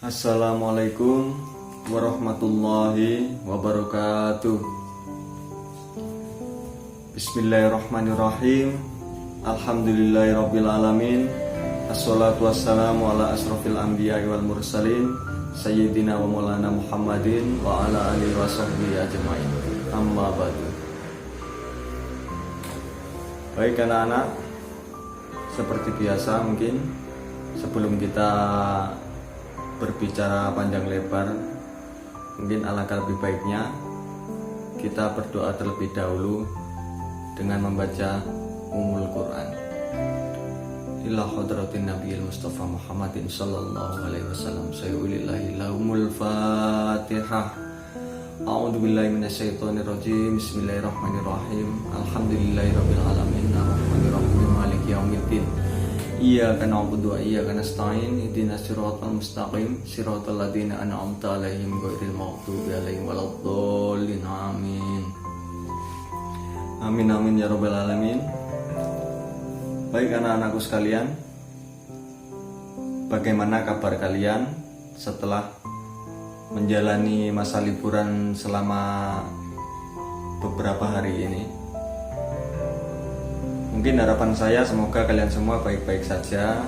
Assalamualaikum warahmatullahi wabarakatuh. Bismillahirrahmanirrahim. Alhamdulillahirabbil alamin. Assalatu wassalamu ala asrofil anbiya'i wal mursalin sayyidina wa maulana Muhammadin wa ala alihi wa sahbihi ajma'in. Amma ba'du. Baik anak-anak, seperti biasa mungkin sebelum kita berbicara panjang lebar, mungkin alangkah lebih baiknya kita berdoa terlebih dahulu dengan membaca Ummul Quran ila hadratin Nabiyil Mustafa Muhammadin sallallahu alaihi wasallam. Sayyulillahi lahumul Fatihah. A'udzu billahi minasyaitonir rajim. Bismillahirrahmanirrahim. Alhamdulillahirabbil alamin. Arrahmanirrahim. Maliki yaumiddin. Iyyaka na'budu wa iyyaka nasta'in. Ihdinas siratal mustaqim. Siratal ladzina an'amta 'alaihim ghairil maghdubi 'alaihim waladdallin. Amin. Amin amin ya rabbal alamin. Baik anak-anakku sekalian, bagaimana kabar kalian setelah menjalani masa liburan selama beberapa hari ini? Mungkin harapan saya semoga kalian semua baik-baik saja,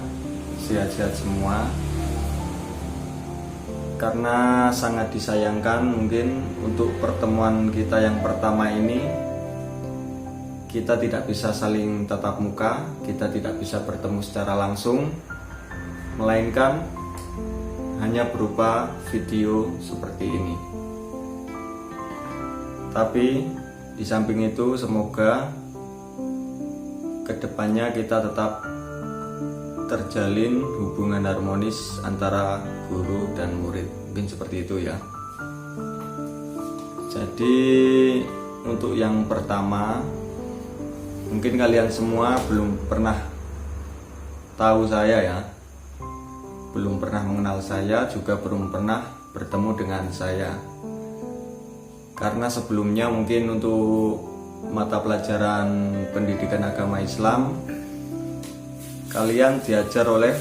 sehat-sehat semua. Karena sangat disayangkan mungkin untuk pertemuan kita yang pertama ini kita tidak bisa saling tatap muka, kita tidak bisa bertemu secara langsung, melainkan hanya berupa video seperti ini. Tapi di samping itu semoga kedepannya kita tetap terjalin hubungan harmonis antara guru dan murid. Mungkin seperti itu ya. Jadi untuk yang pertama, mungkin kalian semua belum pernah tahu saya ya, belum pernah mengenal saya, juga belum pernah bertemu dengan saya. Karena sebelumnya mungkin untuk mata pelajaran pendidikan agama Islam kalian diajar oleh,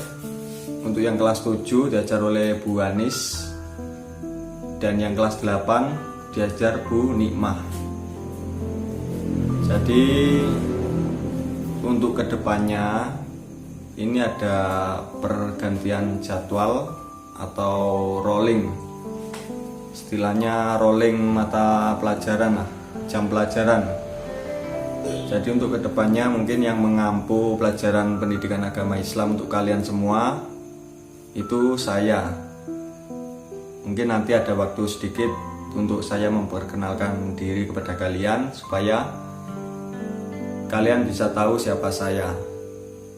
untuk yang kelas 7 diajar oleh Bu Anis, dan yang kelas 8 diajar Bu Nikmah. Jadi untuk kedepannya ini ada pergantian jadwal atau rolling, istilahnya rolling mata pelajaran lah, jam pelajaran. Jadi untuk kedepannya mungkin yang mengampu pelajaran pendidikan agama Islam untuk kalian semua itu saya. Mungkin nanti ada waktu sedikit untuk saya memperkenalkan diri kepada kalian supaya kalian bisa tahu siapa saya.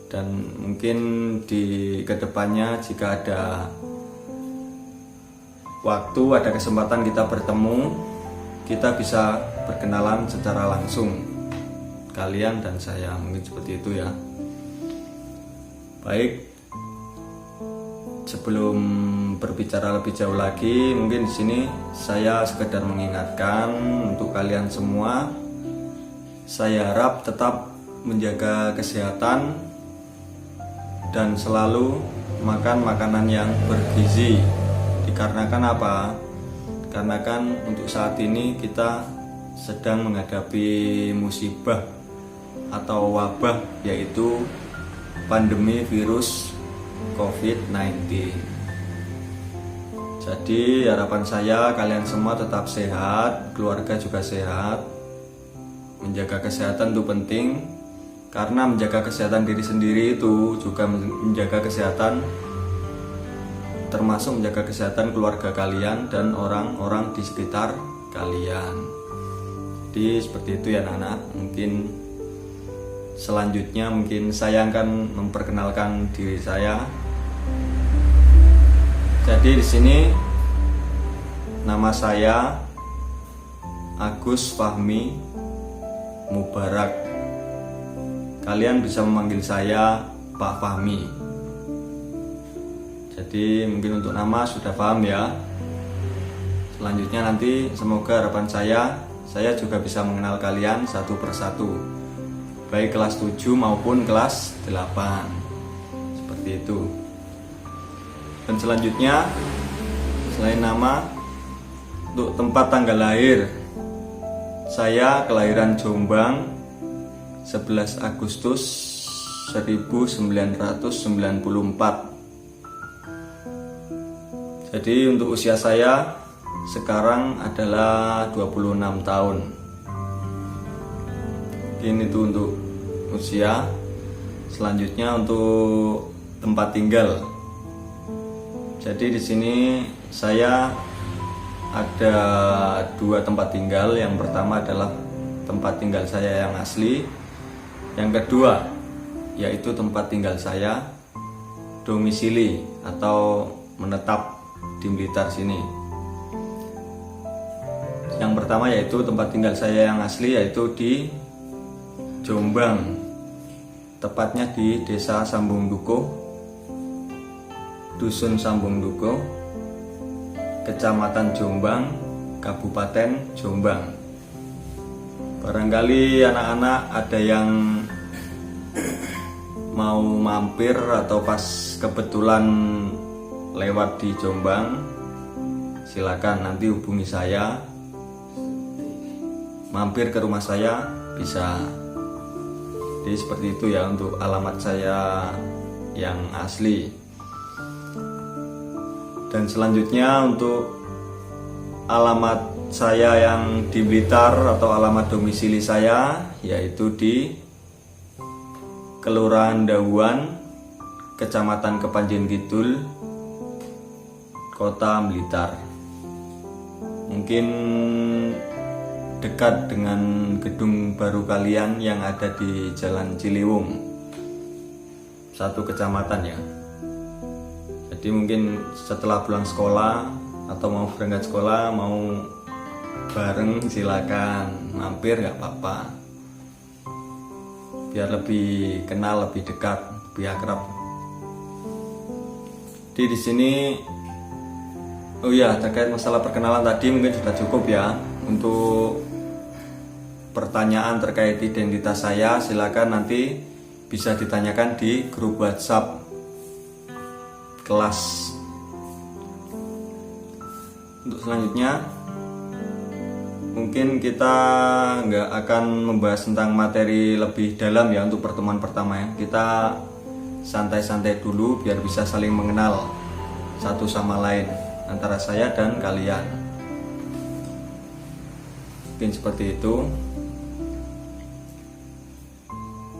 Dan mungkin di kedepannya jika ada waktu, ada kesempatan kita bertemu, kita bisa berkenalan secara langsung, kalian dan saya, mungkin seperti itu ya. Baik, sebelum berbicara lebih jauh lagi, mungkin di sini saya sekedar mengingatkan untuk kalian semua. Saya harap tetap menjaga kesehatan dan selalu makan makanan yang bergizi. Dikarenakan apa? Dikarenakan untuk saat ini kita sedang menghadapi musibah atau wabah, yaitu pandemi virus COVID-19. Jadi harapan saya kalian semua tetap sehat, keluarga juga sehat. Menjaga kesehatan itu penting, karena menjaga kesehatan diri sendiri itu juga menjaga kesehatan, termasuk menjaga kesehatan keluarga kalian dan orang-orang di sekitar kalian. Jadi seperti itu ya anak-anak. Mungkin selanjutnya mungkin saya akan memperkenalkan diri saya. Jadi di sini nama saya Agus Fahmi Mubarak. Kalian bisa memanggil saya Pak Fahmi. Jadi mungkin untuk nama sudah paham ya. Selanjutnya nanti semoga harapan saya juga bisa mengenal kalian satu persatu, baik kelas 7 maupun kelas 8. Seperti itu. Dan selanjutnya, selain nama, untuk tempat tanggal lahir, saya kelahiran Jombang 11 Agustus 1994. Jadi untuk usia saya sekarang adalah 26 tahun. Ini tuh untuk usia. Selanjutnya untuk tempat tinggal. Jadi di sini saya ada 2 tempat tinggal. Yang pertama adalah tempat tinggal saya yang asli. Yang kedua yaitu tempat tinggal saya domisili atau menetap di Blitar sini. Yang pertama yaitu tempat tinggal saya yang asli yaitu di Jombang, tepatnya di Desa Sambung Dukuh, Dusun Sambung Dukuh, Kecamatan Jombang, Kabupaten Jombang. Barangkali anak-anak ada yang mau mampir atau pas kebetulan lewat di Jombang, silakan nanti hubungi saya, mampir ke rumah saya bisa. Jadi seperti itu ya untuk alamat saya yang asli. Dan selanjutnya untuk alamat saya yang di Blitar atau alamat domisili saya yaitu di Kelurahan Dahuan, Kecamatan Kepanjen Kidul, Kota Blitar. Mungkin dekat dengan gedung baru kalian yang ada di Jalan Ciliwung, 1 kecamatan ya. Jadi mungkin setelah pulang sekolah atau mau berangkat sekolah, mau bareng silakan mampir, gak apa-apa. Biar lebih kenal, lebih dekat, lebih akrab. Jadi di sini, oh ya, terkait masalah perkenalan tadi mungkin sudah cukup ya. Untuk pertanyaan terkait identitas saya silakan nanti bisa ditanyakan di grup WhatsApp kelas. Untuk selanjutnya mungkin kita nggak akan membahas tentang materi lebih dalam ya untuk pertemuan pertama ya. Kita santai-santai dulu biar bisa saling mengenal satu sama lain antara saya dan kalian. Mungkin seperti itu.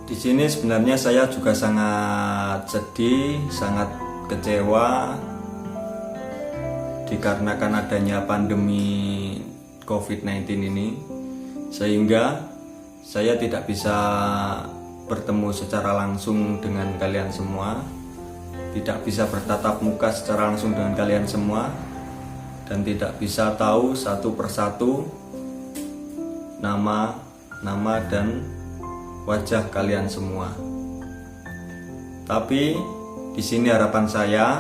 Di sini sebenarnya saya juga sangat sedih, sangat kecewa dikarenakan adanya pandemi COVID-19 ini, sehingga saya tidak bisa bertemu secara langsung dengan kalian semua, tidak bisa bertatap muka secara langsung dengan kalian semua, dan tidak bisa tahu satu persatu nama dan wajah kalian semua. Tapi di sini harapan saya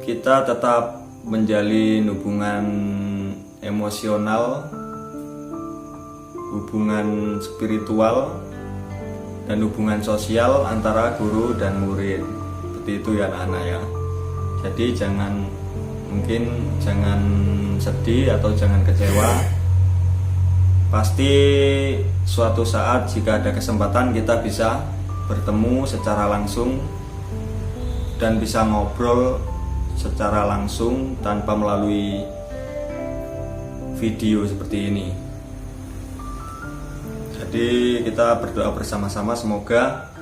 kita tetap menjalin hubungan emosional, hubungan spiritual, dan hubungan sosial antara guru dan murid. Seperti itu ya anak-anak ya. Jadi jangan sedih atau jangan kecewa. Pasti suatu saat jika ada kesempatan kita bisa bertemu secara langsung dan bisa ngobrol secara langsung tanpa melalui video seperti ini. Jadi kita berdoa bersama-sama semoga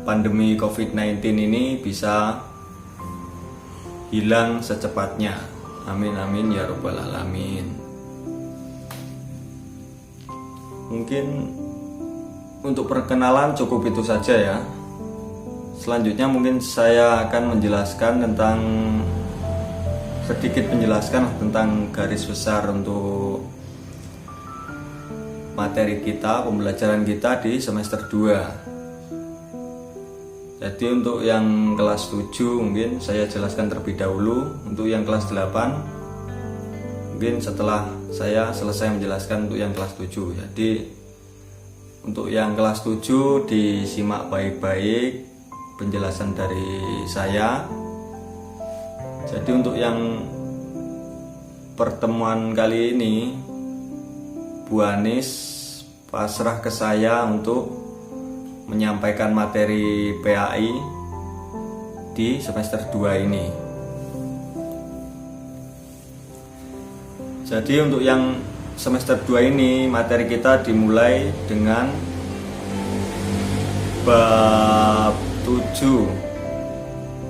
pandemi COVID-19 ini bisa hilang secepatnya. Amin amin ya rabbal alamin. Mungkin untuk perkenalan cukup itu saja ya. Selanjutnya mungkin saya akan menjelaskan sedikit menjelaskan tentang garis besar untuk materi kita, pembelajaran kita di semester 2. Jadi untuk yang kelas 7 mungkin saya jelaskan terlebih dahulu. Untuk yang kelas 8 mungkin setelah saya selesai menjelaskan untuk yang kelas 7. Jadi untuk yang kelas 7 disimak baik-baik penjelasan dari saya. Jadi untuk yang pertemuan kali ini, Bu Anis pasrah ke saya untuk menyampaikan materi PAI di semester 2 ini. Jadi untuk yang semester 2 ini, materi kita dimulai dengan bab 7.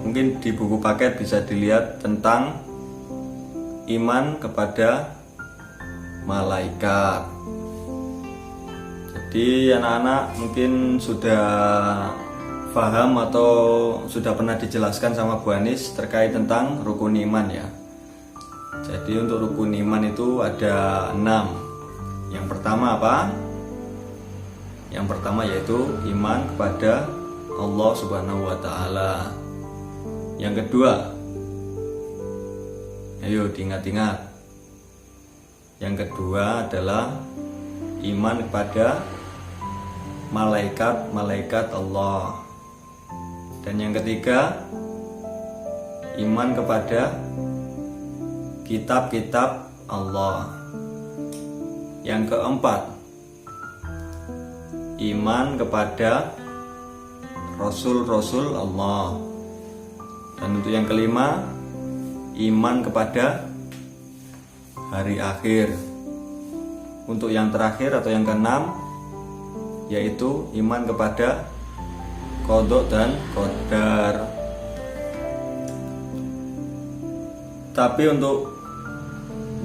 Mungkin di buku paket bisa dilihat tentang iman kepada malaikat. Jadi anak-anak mungkin sudah paham atau sudah pernah dijelaskan sama Bu Anis terkait tentang rukun iman ya. Jadi untuk rukun iman itu ada 6. Yang pertama apa? Yang pertama yaitu iman kepada Allah Subhanahu wa Ta'ala. Yang kedua, ayo diingat-ingat. Yang kedua adalah iman kepada malaikat-malaikat Allah. Dan yang ketiga, iman kepada kitab-kitab Allah. Yang keempat, iman kepada rasul-rasul Allah. Dan untuk yang kelima, iman kepada hari akhir. Untuk yang terakhir atau yang keenam, yaitu iman kepada qada dan qadar. Tapi untuk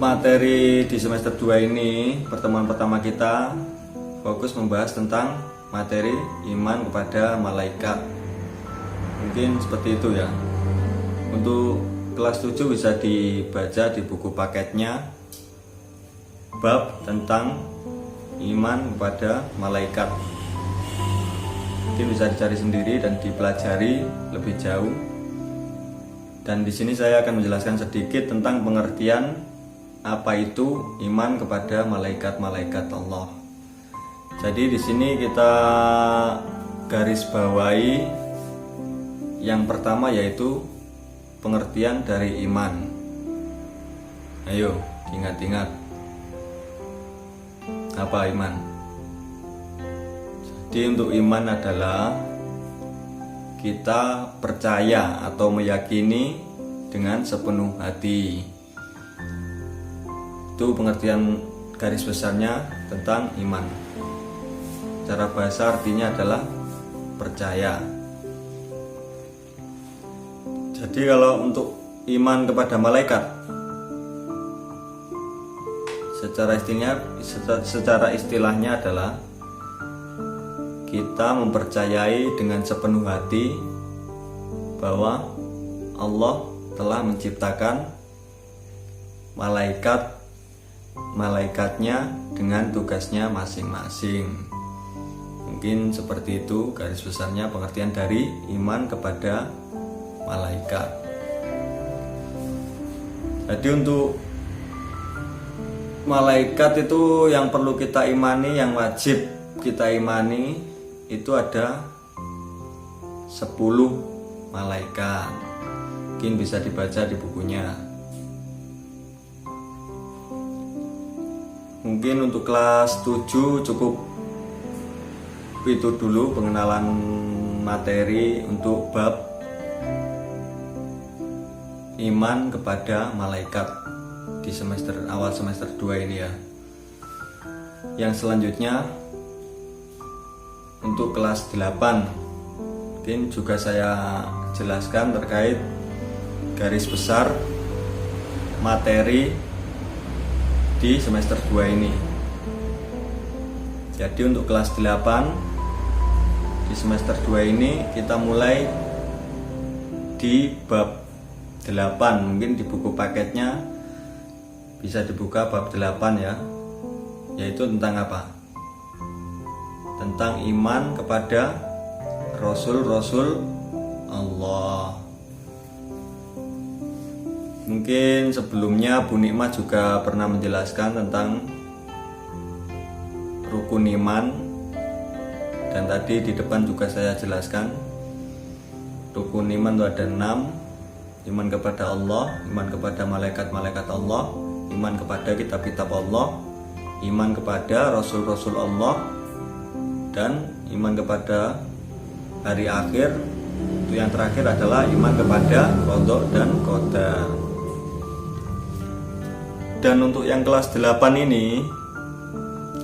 materi di semester 2 ini, pertemuan pertama kita fokus membahas tentang materi iman kepada malaikat. Mungkin seperti itu ya. Untuk kelas 7 bisa dibaca di buku paketnya, bab tentang iman kepada malaikat. Mungkin bisa dicari sendiri dan dipelajari lebih jauh. Dan di sini saya akan menjelaskan sedikit tentang pengertian apa itu iman kepada malaikat-malaikat Allah. Jadi di sini kita garis bawahi yang pertama yaitu pengertian dari iman. Ayo, ingat-ingat. Apa iman? Jadi untuk iman adalah kita percaya atau meyakini dengan sepenuh hati. Itu pengertian garis besarnya tentang iman. Secara bahasa artinya adalah percaya. Jadi kalau untuk iman kepada malaikat, secara istilahnya adalah kita mempercayai dengan sepenuh hati bahwa Allah telah menciptakan malaikatnya dengan tugasnya masing-masing. Mungkin seperti itu garis besarnya pengertian dari iman kepada malaikat. Jadi untuk malaikat itu yang perlu kita imani, yang wajib kita imani itu ada 10 malaikat. Mungkin bisa dibaca di bukunya. Mungkin untuk kelas 7 cukup itu dulu pengenalan materi untuk bab iman kepada malaikat di awal semester 2 ini ya. Yang selanjutnya untuk kelas 8 mungkin juga saya jelaskan terkait garis besar materi di semester 2 ini. Jadi untuk kelas 8 di semester 2 ini kita mulai di bab 8. Mungkin di buku paketnya bisa dibuka bab 8 ya. Yaitu tentang apa? Tentang iman kepada rasul-rasul Allah. Mungkin sebelumnya Bu Nikmat juga pernah menjelaskan tentang rukun iman, dan tadi di depan juga saya jelaskan. rukun iman itu ada 6. Iman kepada Allah, iman kepada malaikat-malaikat Allah, iman kepada kitab-kitab Allah, iman kepada rasul-rasul Allah, dan iman kepada hari akhir. Itu yang terakhir adalah iman kepada qada dan qadar. Dan untuk yang kelas 8 ini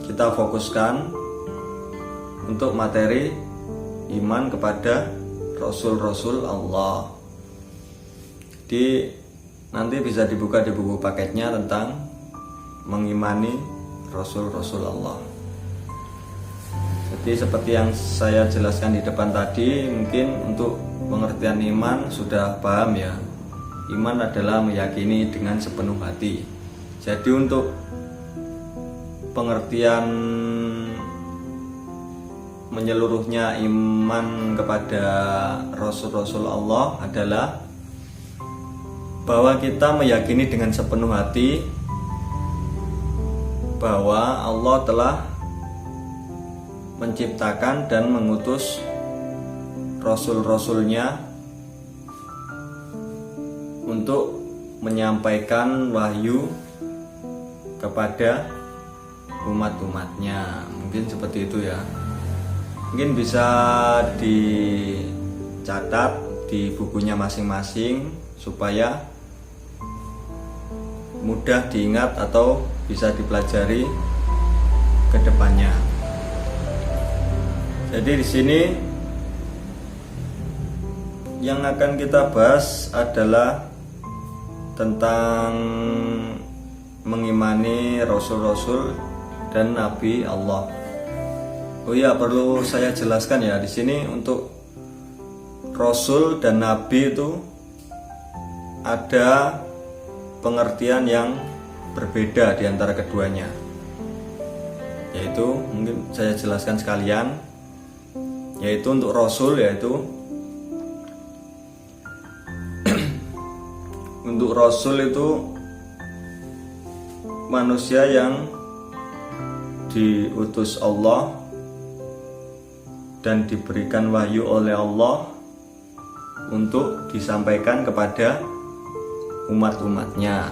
kita fokuskan untuk materi iman kepada rasul-rasul Allah. Jadi nanti bisa dibuka di buku paketnya tentang mengimani rasul-rasul Allah. Jadi seperti yang saya jelaskan di depan tadi, mungkin untuk pengertian iman sudah paham ya. Iman adalah meyakini dengan sepenuh hati. Jadi untuk pengertian menyeluruhnya iman kepada rasul-rasul Allah adalah bahwa kita meyakini dengan sepenuh hati bahwa Allah telah menciptakan dan mengutus rasul-rasulnya untuk menyampaikan wahyu kepada umat-umatnya. Mungkin seperti itu ya. Mungkin bisa dicatat di bukunya masing-masing supaya mudah diingat atau bisa dipelajari ke depannya. Jadi di sini yang akan kita bahas adalah tentang mengimani rasul-rasul dan nabi Allah. Oh iya, perlu saya jelaskan ya, di sini untuk rasul dan nabi itu ada pengertian yang berbeda di antara keduanya. Yaitu mungkin saya jelaskan sekalian. Yaitu untuk rasul yaitu untuk rasul itu manusia yang diutus Allah dan diberikan wahyu oleh Allah untuk disampaikan kepada umat-umatnya.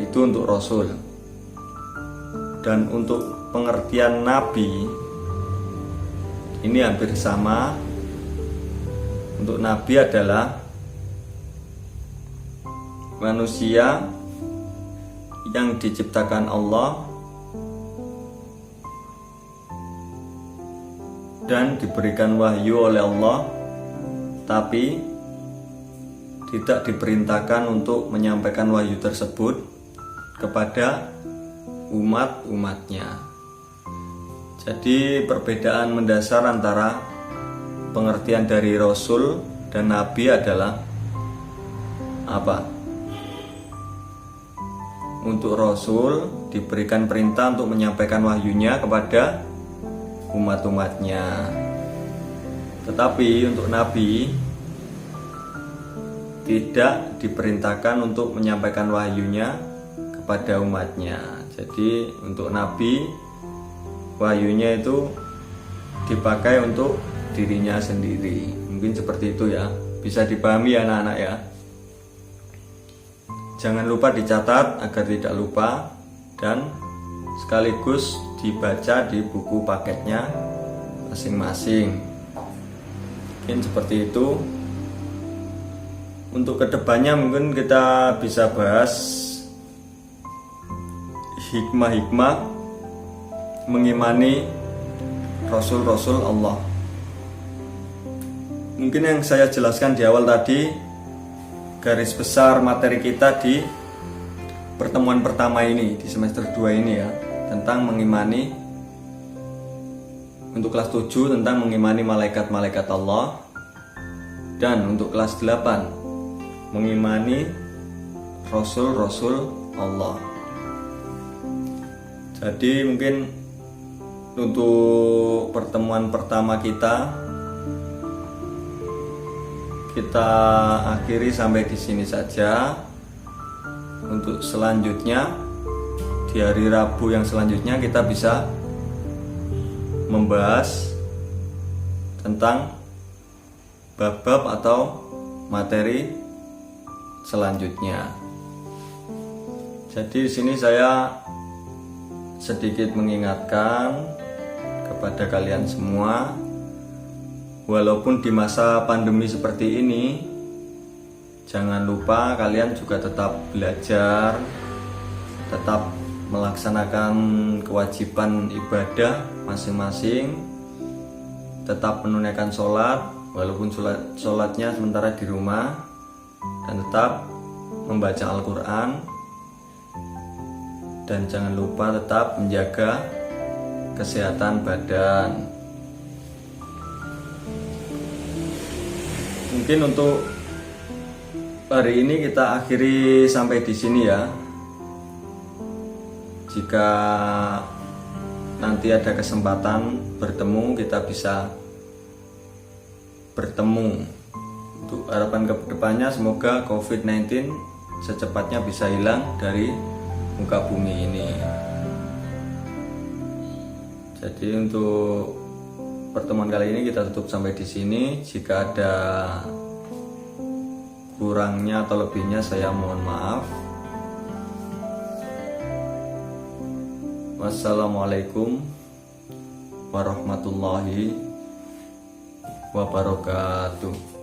Itu untuk rasul. Dan untuk pengertian nabi ini hampir sama. Untuk nabi adalah manusia yang diciptakan Allah dan diberikan wahyu oleh Allah, tapi tidak diperintahkan untuk menyampaikan wahyu tersebut kepada umat-umatnya. Jadi perbedaan mendasar antara pengertian dari rasul dan nabi adalah apa? Untuk rasul diberikan perintah untuk menyampaikan wahyunya kepada umat-umatnya. Tetapi untuk nabi tidak diperintahkan untuk menyampaikan wahyunya kepada umatnya. Jadi untuk nabi wahyunya itu dipakai untuk dirinya sendiri. Mungkin seperti itu ya. Bisa dipahami ya anak-anak ya. Jangan lupa dicatat agar tidak lupa, dan sekaligus dibaca di buku paketnya masing-masing. Mungkin seperti itu. Untuk kedepannya mungkin kita bisa bahas hikmah-hikmah mengimani rasul-rasul Allah. Mungkin yang saya jelaskan di awal tadi, garis besar materi kita di pertemuan pertama ini, di semester 2 ini ya, tentang mengimani, untuk kelas 7 tentang mengimani malaikat-malaikat Allah, dan untuk kelas 8 mengimani rasul-rasul Allah. Jadi mungkin untuk pertemuan pertama kita akhiri sampai di sini saja. Untuk selanjutnya di hari Rabu yang selanjutnya kita bisa membahas tentang bab-bab atau materi selanjutnya. Jadi di sini saya sedikit mengingatkan kepada kalian semua, walaupun di masa pandemi seperti ini, jangan lupa kalian juga tetap belajar, tetap melaksanakan kewajiban ibadah masing-masing, tetap menunaikan sholat, walaupun sholatnya sementara di rumah, dan tetap membaca Al-Quran. Dan jangan lupa tetap menjaga kesehatan badan. Mungkin untuk hari ini kita akhiri sampai di sini ya. Jika nanti ada kesempatan bertemu, kita bisa bertemu. Untuk harapan kedepannya, semoga COVID-19 secepatnya bisa hilang dari muka bumi ini. Jadi untuk pertemuan kali ini kita tutup sampai di sini. Jika ada kurangnya atau lebihnya, saya mohon maaf. Wassalamualaikum warahmatullahi wabarakatuh.